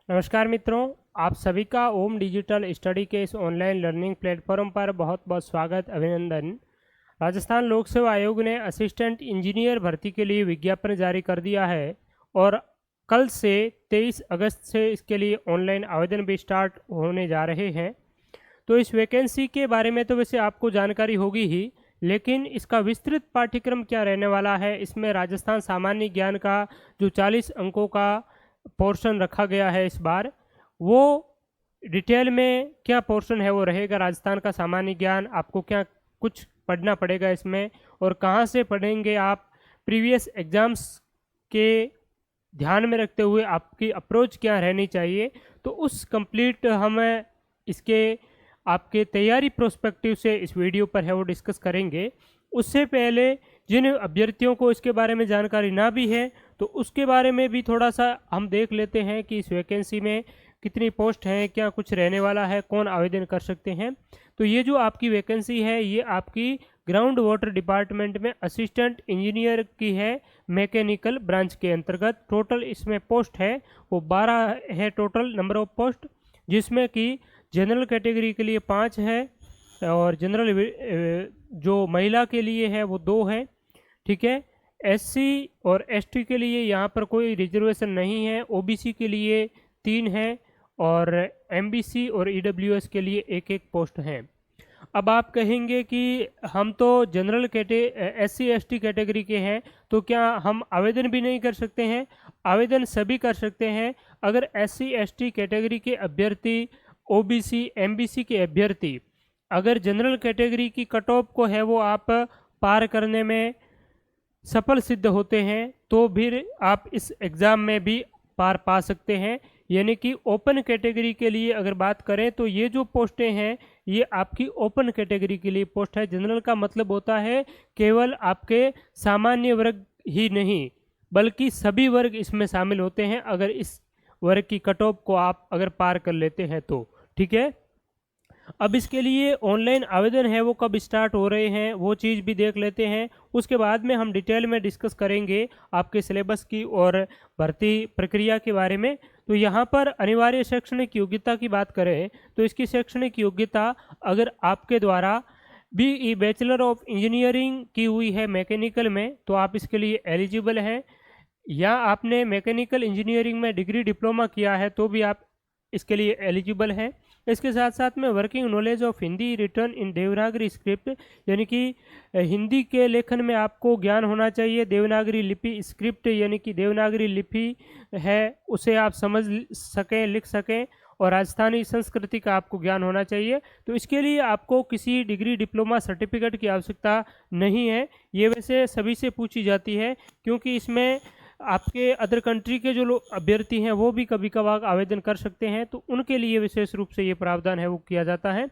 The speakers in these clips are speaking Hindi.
नमस्कार मित्रों, आप सभी का ओम डिजिटल स्टडी के इस ऑनलाइन लर्निंग प्लेटफॉर्म पर बहुत बहुत स्वागत अभिनंदन। राजस्थान लोक सेवा आयोग ने असिस्टेंट इंजीनियर भर्ती के लिए विज्ञापन जारी कर दिया है और कल से 23 अगस्त से इसके लिए ऑनलाइन आवेदन भी स्टार्ट होने जा रहे हैं। तो इस वैकेंसी के बारे में तो वैसे आपको जानकारी होगी ही, लेकिन इसका विस्तृत पाठ्यक्रम क्या रहने वाला है। इसमें राजस्थान सामान्य ज्ञान का जो 40 अंकों का पोर्शन रखा गया है इस बार, वो डिटेल में क्या पोर्शन है वो रहेगा। राजस्थान का सामान्य ज्ञान आपको क्या कुछ पढ़ना पड़ेगा इसमें और कहाँ से पढ़ेंगे आप, प्रीवियस एग्जाम्स के ध्यान में रखते हुए आपकी अप्रोच क्या रहनी चाहिए, तो उस कंप्लीट हम इसके आपके तैयारी प्रोस्पेक्टिव से इस वीडियो पर है वो डिस्कस करेंगे। उससे पहले जिन अभ्यर्थियों को इसके बारे में जानकारी ना भी है तो उसके बारे में भी थोड़ा सा हम देख लेते हैं कि इस वैकेंसी में कितनी पोस्ट हैं, क्या कुछ रहने वाला है, कौन आवेदन कर सकते हैं। तो ये जो आपकी वैकेंसी है ये आपकी ग्राउंड वाटर डिपार्टमेंट में असिस्टेंट इंजीनियर की है, मैकेनिकल ब्रांच के अंतर्गत। टोटल इसमें पोस्ट है वो 12 है टोटल नंबर ऑफ पोस्ट, जिसमें कि जनरल कैटेगरी के लिए 5 है और जनरल जो महिला के लिए है वो 2 है। ठीक है, एससी और एसटी के लिए यहाँ पर कोई रिजर्वेशन नहीं है। ओबीसी के लिए 3 है और एमबीसी और ईडब्ल्यूएस के लिए 1-1 पोस्ट हैं। अब आप कहेंगे कि हम तो जनरल एससी एसटी कैटेगरी के हैं तो क्या हम आवेदन भी नहीं कर सकते हैं? आवेदन सभी कर सकते हैं। अगर एससी एसटी कैटेगरी के अभ्यर्थी, ओबीसी एमबीसी के अभ्यर्थी अगर जनरल कैटेगरी की कट ऑफ को है वो आप पार करने में सफल सिद्ध होते हैं तो फिर आप इस एग्ज़ाम में भी पार पा सकते हैं। यानी कि ओपन कैटेगरी के लिए अगर बात करें तो ये जो पोस्टें हैं ये आपकी ओपन कैटेगरी के लिए पोस्ट है। जनरल का मतलब होता है केवल आपके सामान्य वर्ग ही नहीं बल्कि सभी वर्ग इसमें शामिल होते हैं, अगर इस वर्ग की कट ऑफ को आप अगर पार कर लेते हैं तो। ठीक है, अब इसके लिए ऑनलाइन आवेदन है वो कब स्टार्ट हो रहे हैं वो चीज़ भी देख लेते हैं। उसके बाद में हम डिटेल में डिस्कस करेंगे आपके सिलेबस की और भर्ती प्रक्रिया के बारे में। तो यहाँ पर अनिवार्य शैक्षणिक योग्यता की बात करें तो इसकी शैक्षणिक योग्यता अगर आपके द्वारा BE बैचलर ऑफ इंजीनियरिंग की हुई है मैकेनिकल में तो आप इसके लिए एलिजिबल हैं, या आपने मैकेनिकल इंजीनियरिंग में डिग्री डिप्लोमा किया है तो भी आप इसके लिए एलिजिबल हैं। इसके साथ साथ में working knowledge of Hindi return in Devanagari script, यानी कि हिंदी के लेखन में आपको ज्ञान होना चाहिए। देवनागरी लिपि स्क्रिप्ट यानी कि देवनागरी लिपि है उसे आप समझ सकें, लिख सकें, और राजस्थानी संस्कृति का आपको ज्ञान होना चाहिए। तो इसके लिए आपको किसी डिग्री डिप्लोमा सर्टिफिकेट की आवश्यकता नहीं है। ये वैसे सभी से पूछी जाती है क्योंकि इसमें आपके अदर कंट्री के जो लोग अभ्यर्थी हैं वो भी कभी कभार आवेदन कर सकते हैं, तो उनके लिए विशेष रूप से ये प्रावधान है वो किया जाता है।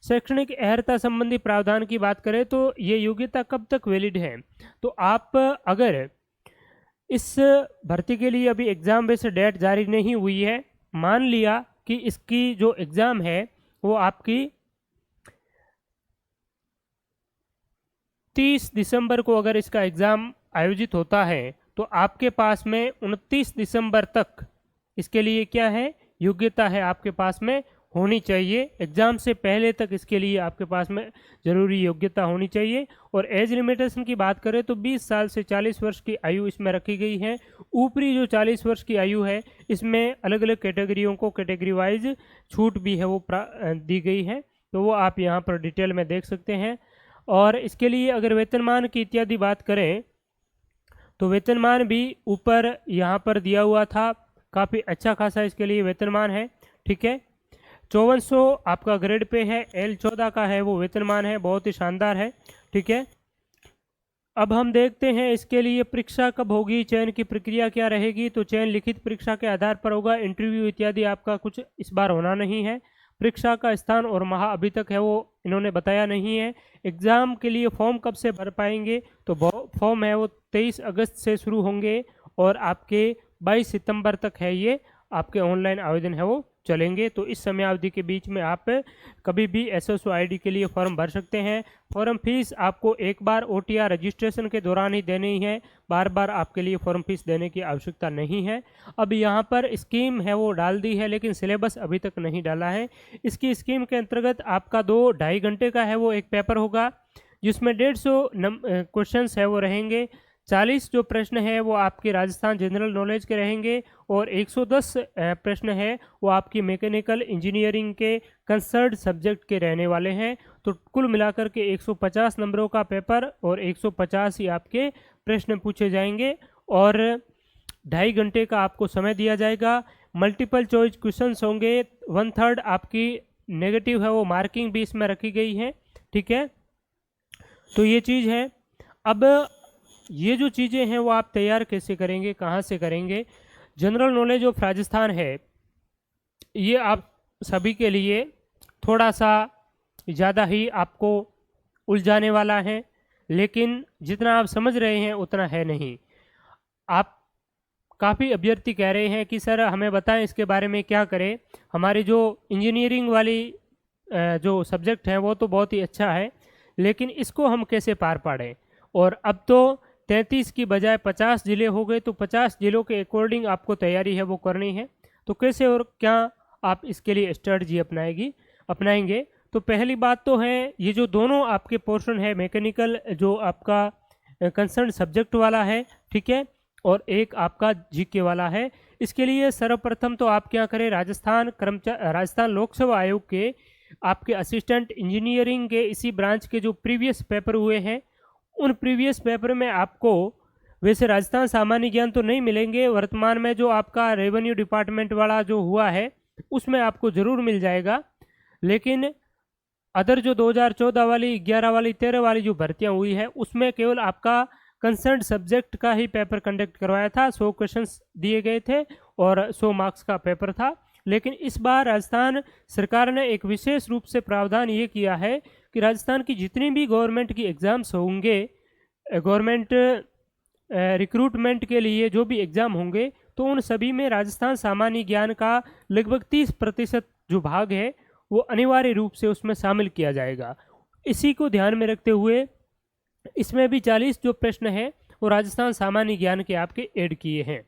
शैक्षणिक अर्हता संबंधी प्रावधान की बात करें तो ये योग्यता कब तक वैलिड है, तो आप अगर इस भर्ती के लिए अभी एग्ज़ाम वैसे डेट जारी नहीं हुई है, मान लिया कि इसकी जो एग्ज़ाम है वो आपकी 30 दिसंबर को अगर इसका एग्ज़ाम आयोजित होता है तो आपके पास में 29 दिसंबर तक इसके लिए क्या है, योग्यता है आपके पास में होनी चाहिए। एग्ज़ाम से पहले तक इसके लिए आपके पास में ज़रूरी योग्यता होनी चाहिए। और एज लिमिटेशन की बात करें तो 20 साल से 40 वर्ष की आयु इसमें रखी गई है। ऊपरी जो 40 वर्ष की आयु है इसमें अलग अलग कैटेगरियों को कैटेगरी वाइज छूट भी है वो दी गई है, तो वो आप यहाँ पर डिटेल में देख सकते हैं। और इसके लिए अगर वेतनमान की इत्यादि बात करें तो वेतनमान भी ऊपर यहाँ पर दिया हुआ था, काफ़ी अच्छा खासा इसके लिए वेतनमान है। ठीक है, 5400 आपका ग्रेड पे है, L14 का है वो वेतनमान है, बहुत ही शानदार है। ठीक है, अब हम देखते हैं इसके लिए परीक्षा कब होगी, चयन की प्रक्रिया क्या रहेगी। तो चयन लिखित परीक्षा के आधार पर होगा, इंटरव्यू इत्यादि आपका कुछ इस बार होना नहीं है। परीक्षा का स्थान और माह अभी तक है वो इन्होंने बताया नहीं है। एग्ज़ाम के लिए फॉर्म कब से भर पाएंगे, तो फॉर्म है वो 23 अगस्त से शुरू होंगे और आपके 22 सितंबर तक है ये आपके ऑनलाइन आवेदन है वो चलेंगे, तो इस समय अवधि के बीच में आप कभी भी एसएसओ आईडी के लिए फॉर्म भर सकते हैं। फॉर्म फीस आपको एक बार ओटीआर रजिस्ट्रेशन के दौरान ही देनी है, बार बार आपके लिए फॉर्म फीस देने की आवश्यकता नहीं है। अब यहाँ पर स्कीम है वो डाल दी है, लेकिन सिलेबस अभी तक नहीं डाला है। इसकी स्कीम के अंतर्गत आपका 2-2.5 घंटे का है वो एक पेपर होगा, जिसमें 150 क्वेश्चन है वो रहेंगे। 40 जो प्रश्न है वो आपके राजस्थान जनरल नॉलेज के रहेंगे और 110 प्रश्न है वो आपकी मैकेनिकल इंजीनियरिंग के कंसर्न सब्जेक्ट के रहने वाले हैं। तो कुल मिलाकर के 150 नंबरों का पेपर और 150 ही आपके प्रश्न पूछे जाएंगे और 2.5 घंटे का आपको समय दिया जाएगा। मल्टीपल चॉइस क्वेश्चंस होंगे, 1/3 आपकी नेगेटिव है वो मार्किंग भी इसमें रखी गई है। ठीक है, तो ये चीज़ है। अब ये जो चीज़ें हैं वो आप तैयार कैसे करेंगे, कहाँ से करेंगे? जनरल नॉलेज ऑफ राजस्थान है, ये आप सभी के लिए थोड़ा सा ज़्यादा ही आपको उलझाने वाला है, लेकिन जितना आप समझ रहे हैं उतना है नहीं। आप काफ़ी अभ्यर्थी कह रहे हैं कि सर हमें बताएं इसके बारे में क्या करें। हमारी जो इंजीनियरिंग वाली जो सब्जेक्ट है वो तो बहुत ही अच्छा है, लेकिन इसको हम कैसे पार पाड़ें? और अब तो 33 की बजाय 50 ज़िले हो गए, तो 50 ज़िलों के अकॉर्डिंग आपको तैयारी है वो करनी है। तो कैसे और क्या आप इसके लिए स्ट्रेटजी अपनाएंगे? तो पहली बात तो है, ये जो दोनों आपके पोर्शन है, मैकेनिकल जो आपका कंसर्न सब्जेक्ट वाला है, ठीक है, और एक आपका जीके वाला है। इसके लिए सर्वप्रथम तो आप क्या करें, राजस्थान लोक सेवा आयोग के आपके असिस्टेंट इंजीनियरिंग के इसी ब्रांच के जो प्रीवियस पेपर हुए हैं, उन प्रीवियस पेपर में आपको वैसे राजस्थान सामान्य ज्ञान तो नहीं मिलेंगे, वर्तमान में जो आपका रेवेन्यू डिपार्टमेंट वाला जो हुआ है उसमें आपको ज़रूर मिल जाएगा, लेकिन अदर जो 2014 वाली, 11 वाली, 13 वाली जो भर्तियां हुई है उसमें केवल आपका कंसर्न सब्जेक्ट का ही पेपर कंडक्ट करवाया था। 100 क्वेश्चंस दिए गए थे और 100 मार्क्स का पेपर था। लेकिन इस बार राजस्थान सरकार ने एक विशेष रूप से प्रावधान ये किया है कि राजस्थान की जितनी भी गवर्नमेंट की एग्ज़ाम्स होंगे, गवर्नमेंट रिक्रूटमेंट के लिए जो भी एग्ज़ाम होंगे, तो उन सभी में राजस्थान सामान्य ज्ञान का लगभग 30% जो भाग है वो अनिवार्य रूप से उसमें शामिल किया जाएगा। इसी को ध्यान में रखते हुए इसमें भी 40 जो प्रश्न हैं वो राजस्थान सामान्य ज्ञान के आपके ऐड किए हैं।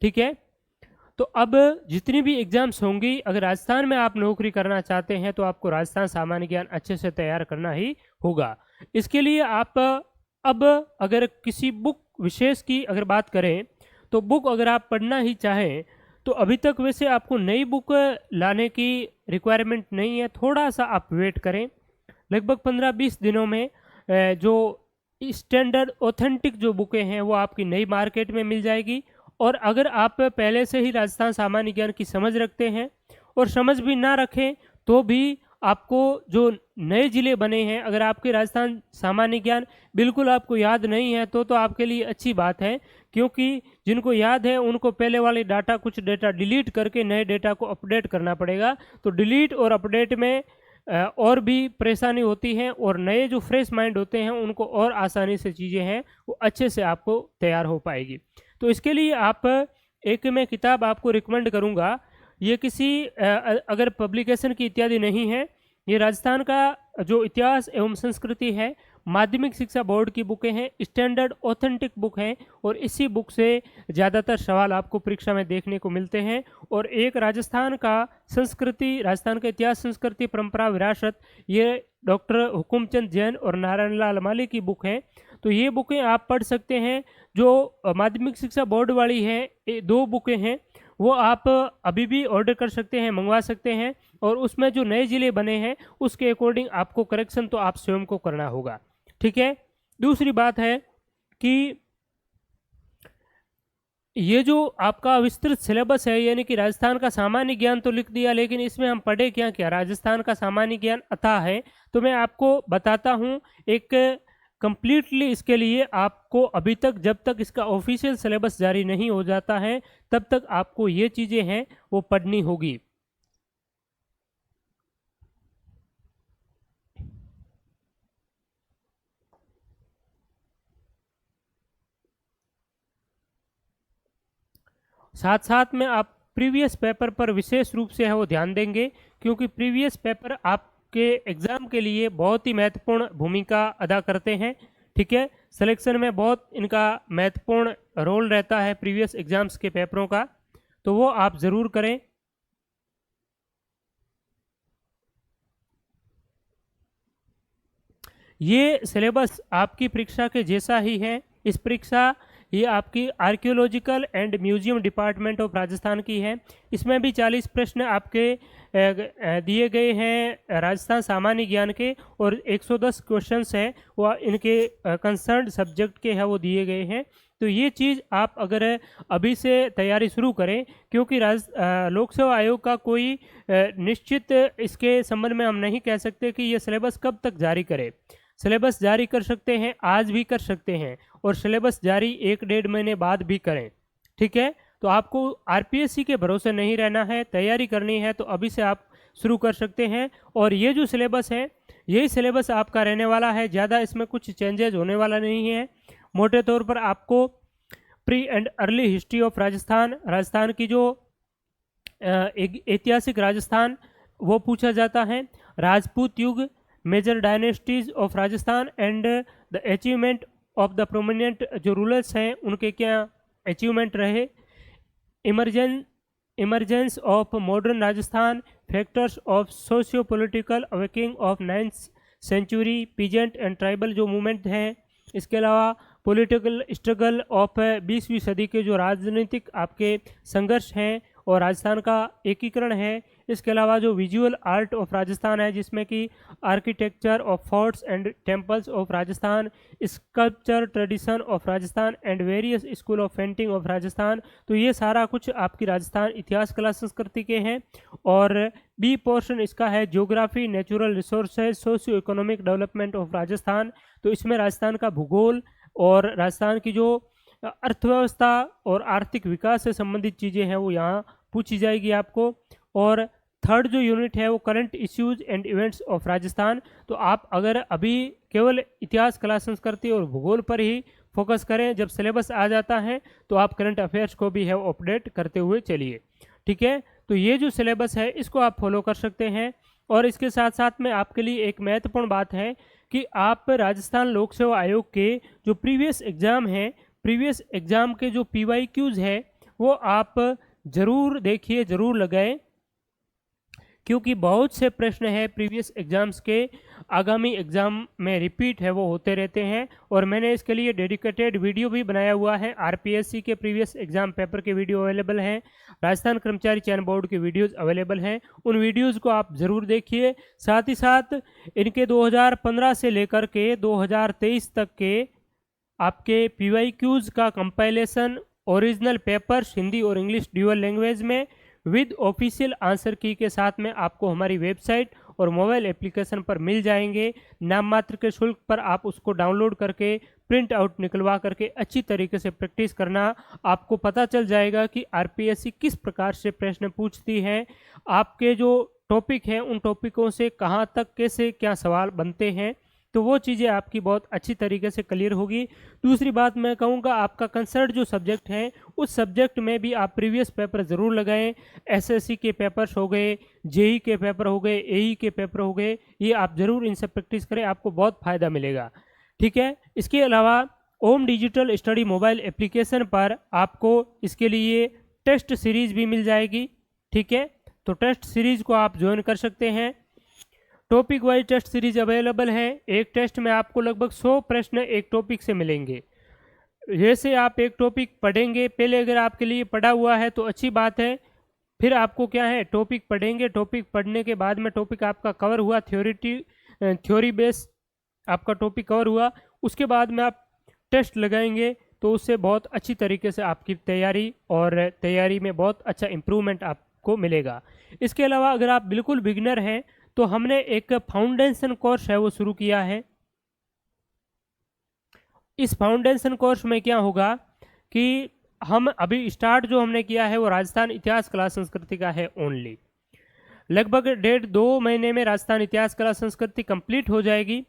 ठीक है, तो अब जितनी भी एग्ज़ाम्स होंगी, अगर राजस्थान में आप नौकरी करना चाहते हैं तो आपको राजस्थान सामान्य ज्ञान अच्छे से तैयार करना ही होगा। इसके लिए आप अब अगर किसी बुक विशेष की अगर बात करें, तो बुक अगर आप पढ़ना ही चाहें तो अभी तक वैसे आपको नई बुक लाने की रिक्वायरमेंट नहीं है, थोड़ा सा आप वेट करें। लगभग 15-20 दिनों में जो स्टैंडर्ड ऑथेंटिक जो बुकें हैं वो आपकी नई मार्केट में मिल जाएगी। और अगर आप पहले से ही राजस्थान सामान्य ज्ञान की समझ रखते हैं और समझ भी ना रखें तो भी आपको जो नए ज़िले बने हैं, अगर आपके राजस्थान सामान्य ज्ञान बिल्कुल आपको याद नहीं है तो आपके लिए अच्छी बात है, क्योंकि जिनको याद है उनको पहले वाले डाटा, कुछ डेटा डिलीट करके नए डेटा को अपडेट करना पड़ेगा। तो डिलीट और अपडेट में और भी परेशानी होती है, और नए जो फ्रेश माइंड होते हैं उनको और आसानी से चीज़ें हैं वो अच्छे से आपको तैयार हो पाएगी। तो इसके लिए आप एक मैं किताब आपको रिकमेंड करूँगा, ये किसी अगर पब्लिकेशन की इत्यादि नहीं है, ये राजस्थान का जो इतिहास एवं संस्कृति है, माध्यमिक शिक्षा बोर्ड की बुकें हैं, स्टैंडर्ड ऑथेंटिक बुक हैं, और इसी बुक से ज़्यादातर सवाल आपको परीक्षा में देखने को मिलते हैं। और एक राजस्थान का संस्कृति, राजस्थान का इतिहास, संस्कृति, परंपरा, विरासत, ये डॉक्टर हुकुमचंद जैन और नारायण लाल माली की बुक है। तो ये बुकें आप पढ़ सकते हैं। जो माध्यमिक शिक्षा बोर्ड वाली है, 2 बुकें हैं, वो आप अभी भी ऑर्डर कर सकते हैं, मंगवा सकते हैं, और उसमें जो नए ज़िले बने हैं उसके अकॉर्डिंग आपको करेक्शन तो आप स्वयं को करना होगा। ठीक है, दूसरी बात है कि ये जो आपका विस्तृत सिलेबस है, यानी कि राजस्थान का सामान्य ज्ञान तो लिख दिया, लेकिन इसमें हम पढ़े क्या क्या? राजस्थान का सामान्य ज्ञान अथाह है। तो मैं आपको बताता हूँ एक कंप्लीटली, इसके लिए आपको अभी तक, जब तक इसका ऑफिशियल सिलेबस जारी नहीं हो जाता है, तब तक आपको ये चीज़ें हैं वो पढ़नी होगी। साथ साथ में आप प्रीवियस पेपर पर विशेष रूप से है वो ध्यान देंगे, क्योंकि प्रीवियस पेपर आपके एग्ज़ाम के लिए बहुत ही महत्वपूर्ण भूमिका अदा करते हैं। ठीक है, सिलेक्शन में बहुत इनका महत्वपूर्ण रोल रहता है प्रीवियस एग्जाम्स के पेपरों का, तो वो आप ज़रूर करें। ये सिलेबस आपकी परीक्षा के जैसा ही है। इस परीक्षा ये आपकी archaeological and museum department of Rajasthan की है। इसमें भी 40 प्रश्न आपके दिए गए हैं राजस्थान सामान्य ज्ञान के, और 110 क्वेश्चंस हैं वो इनके कंसर्न सब्जेक्ट के हैं वो दिए गए हैं। तो ये चीज़ आप अगर अभी से तैयारी शुरू करें, क्योंकि लोक सेवा आयोग का कोई निश्चित इसके संबंध में हम नहीं कह सकते कि ये सिलेबस कब तक जारी करे। सिलेबस जारी कर सकते हैं, आज भी कर सकते हैं, और सिलेबस जारी 1-1.5 महीने बाद भी करें। ठीक है, तो आपको आरपीएससी के भरोसे नहीं रहना है, तैयारी करनी है तो अभी से आप शुरू कर सकते हैं। और ये जो सिलेबस है यही सिलेबस आपका रहने वाला है, ज़्यादा इसमें कुछ चेंजेज होने वाला नहीं है। मोटे तौर पर आपको pre and early history of Rajasthan, Rajasthan की जो ऐतिहासिक राजस्थान वो पूछा जाता है, राजपूत युग, major dynasties of Rajasthan and the achievement of the prominent जो रूलर्स हैं उनके क्या अचीवमेंट रहे, emergence of modern Rajasthan, factors of socio political awakening of 9th century, peasant and tribal जो मूवमेंट हैं, इसके अलावा पॉलिटिकल स्ट्रगल ऑफ 20वीं सदी के जो राजनीतिक आपके संघर्ष हैं और राजस्थान का एकीकरण है। इसके अलावा जो विजुअल आर्ट ऑफ राजस्थान है, जिसमें कि architecture of forts and temples of Rajasthan, sculpture tradition of Rajasthan and various school of painting of Rajasthan. तो ये सारा कुछ आपकी राजस्थान इतिहास, कला, संस्कृति के हैं। और बी पोर्शन इसका है geography, natural resources, socio economic development of Rajasthan. तो इसमें राजस्थान का भूगोल और राजस्थान की जो अर्थव्यवस्था और आर्थिक विकास से संबंधित चीज़ें हैं वो यहाँ पूछी जाएगी आपको। और थर्ड जो यूनिट है वो current issues and events of Rajasthan. तो आप अगर अभी केवल इतिहास, कला, संस्कृति और भूगोल पर ही फोकस करें, जब सिलेबस आ जाता है तो आप करंट अफेयर्स को भी है अपडेट करते हुए चलिए। ठीक है, तो ये जो सिलेबस है इसको आप फॉलो कर सकते हैं। और इसके साथ साथ में आपके लिए एक महत्वपूर्ण बात है कि आप राजस्थान लोक सेवा आयोग के जो प्रीवियस एग्ज़ाम हैं, प्रीवियस एग्ज़ाम के जो PYQs है वो आप ज़रूर देखिए, ज़रूर लगाएं, क्योंकि बहुत से प्रश्न हैं प्रीवियस एग्ज़ाम्स के आगामी एग्ज़ाम में रिपीट है वो होते रहते हैं। और मैंने इसके लिए डेडिकेटेड वीडियो भी बनाया हुआ है। आरपीएससी के प्रीवियस एग्ज़ाम पेपर के वीडियो अवेलेबल हैं, राजस्थान कर्मचारी चयन बोर्ड के वीडियोज़ अवेलेबल हैं, उन वीडियोज़ को आप ज़रूर देखिए। साथ ही साथ इनके 2015 से लेकर के 2023 तक के आपके PYQs का कंपाइलेशन, ओरिजिनल पेपर्स हिंदी और इंग्लिश ड्यूअल लैंग्वेज में विद ऑफिशियल आंसर की के साथ में आपको हमारी वेबसाइट और मोबाइल एप्लीकेशन पर मिल जाएंगे। नाम मात्र के शुल्क पर आप उसको डाउनलोड करके प्रिंट आउट निकलवा करके अच्छी तरीके से प्रैक्टिस करना। आपको पता चल जाएगा कि आरपीएससी किस प्रकार से प्रश्न पूछती है, आपके जो टॉपिक हैं उन टॉपिकों से कहाँ तक कैसे क्या सवाल बनते हैं, तो वो चीज़ें आपकी बहुत अच्छी तरीके से क्लियर होगी। दूसरी बात मैं कहूँगा, आपका कंसर्न जो सब्जेक्ट है उस सब्जेक्ट में भी आप प्रीवियस पेपर ज़रूर लगाएं। एसएससी के पेपर्स हो गए, जेई के पेपर हो गए, एई के पेपर हो गए, ये आप ज़रूर इनसे प्रैक्टिस करें, आपको बहुत फ़ायदा मिलेगा। ठीक है, इसके अलावा ओम डिजिटल स्टडी मोबाइल एप्लीकेशन पर आपको इसके लिए टेस्ट सीरीज़ भी मिल जाएगी। ठीक है, तो टेस्ट सीरीज़ को आप ज्वाइन कर सकते हैं। Topic wise test series available है। एक टेस्ट में आपको लगभग 100 प्रश्न एक टॉपिक से मिलेंगे। जैसे आप एक टॉपिक पढ़ेंगे, पहले अगर आपके लिए पढ़ा हुआ है तो अच्छी बात है, फिर आपको क्या है टॉपिक पढ़ेंगे, टॉपिक पढ़ने के बाद में टॉपिक आपका कवर हुआ, थ्योरी बेस आपका टॉपिक कवर हुआ, उसके बाद में आप टेस्ट लगाएंगे तो उससे बहुत अच्छी तरीके से आपकी तैयारी में बहुत अच्छा इम्प्रूवमेंट आपको मिलेगा। इसके अलावा अगर आप बिल्कुल बिगिनर हैं तो हमने एक फाउंडेशन कोर्स है वो शुरू किया है। इस फाउंडेशन कोर्स में क्या होगा कि हम अभी स्टार्ट जो हमने किया है वो राजस्थान इतिहास, कला, संस्कृति का है ओनली। लगभग 1.5-2 महीने में राजस्थान इतिहास, कला, संस्कृति कंप्लीट हो जाएगी।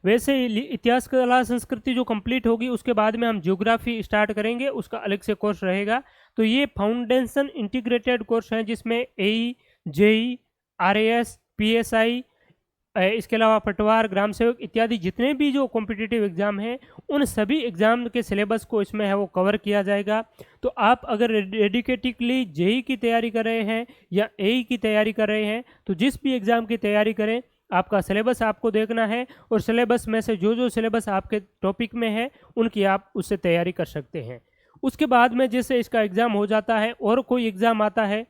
वैसे ही इतिहास, कला, संस्कृति जो कंप्लीट होगी उसके बाद में हम ज्योग्राफी स्टार्ट करेंगे, उसका अलग से कोर्स रहेगा। तो ये फाउंडेशन इंटीग्रेटेड कोर्स हैं जिसमें AE, JEE, RAS, PSI, इसके अलावा पटवार, ग्राम सेवक इत्यादि जितने भी जो कॉम्पिटिटिव एग्ज़ाम हैं उन सभी एग्ज़ाम के सिलेबस को इसमें है वो कवर किया जाएगा। तो आप अगर डेडिकेटेडली JEE की तैयारी कर रहे हैं या AE की तैयारी कर रहे हैं, तो जिस भी एग्ज़ाम की तैयारी करें, आपका सिलेबस आपको देखना है और सिलेबस में से जो सिलेबस आपके टॉपिक में है उनकी आप उससे तैयारी कर सकते हैं। उसके बाद में जैसे इसका एग्ज़ाम हो जाता है और कोई एग्ज़ाम आता है,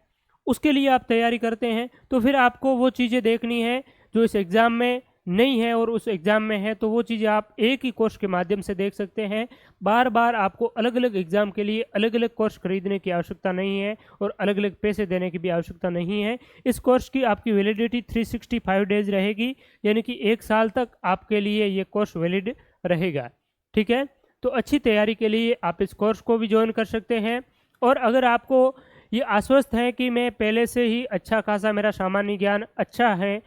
उसके लिए आप तैयारी करते हैं, तो फिर आपको वो चीज़ें देखनी है जो इस एग्ज़ाम में नहीं है और उस एग्ज़ाम में है, तो वो चीज़ें आप एक ही कोर्स के माध्यम से देख सकते हैं। बार बार आपको अलग अलग एग्ज़ाम के लिए अलग अलग कोर्स खरीदने की आवश्यकता नहीं है और अलग अलग पैसे देने की भी आवश्यकता नहीं है। इस कोर्स की आपकी वैलिडिटी 365 डेज रहेगी, यानी कि 1 साल तक आपके लिए ये कोर्स वैलिड रहेगा। ठीक है, तो अच्छी तैयारी के लिए आप इस कोर्स को भी ज्वाइन कर सकते हैं। और अगर आपको ये आश्वस्त है कि मैं पहले से ही अच्छा खासा मेरा सामान्य ज्ञान अच्छा है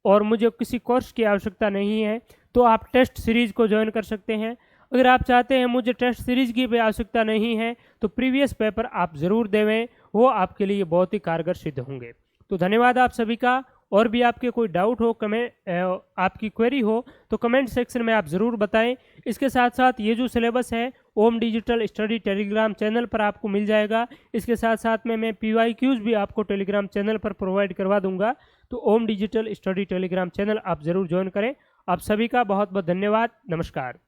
और मुझे किसी कोर्स की आवश्यकता नहीं है, तो आप टेस्ट सीरीज़ को ज्वाइन कर सकते हैं। अगर आप चाहते हैं मुझे टेस्ट सीरीज़ की भी आवश्यकता नहीं है, तो प्रीवियस पेपर आप ज़रूर देवें, वो आपके लिए बहुत ही कारगर सिद्ध होंगे। तो धन्यवाद आप सभी का। और भी आपके कोई डाउट हो, आपकी क्वेरी हो, तो कमेंट सेक्शन में आप ज़रूर बताएं। इसके साथ साथ ये जो सिलेबस है ओम डिजिटल स्टडी टेलीग्राम चैनल पर आपको मिल जाएगा। इसके साथ साथ में मैं PYQs भी आपको टेलीग्राम चैनल पर प्रोवाइड करवा दूंगा। तो ओम डिजिटल स्टडी टेलीग्राम चैनल आप ज़रूर ज्वाइन करें। आप सभी का बहुत बहुत धन्यवाद। नमस्कार।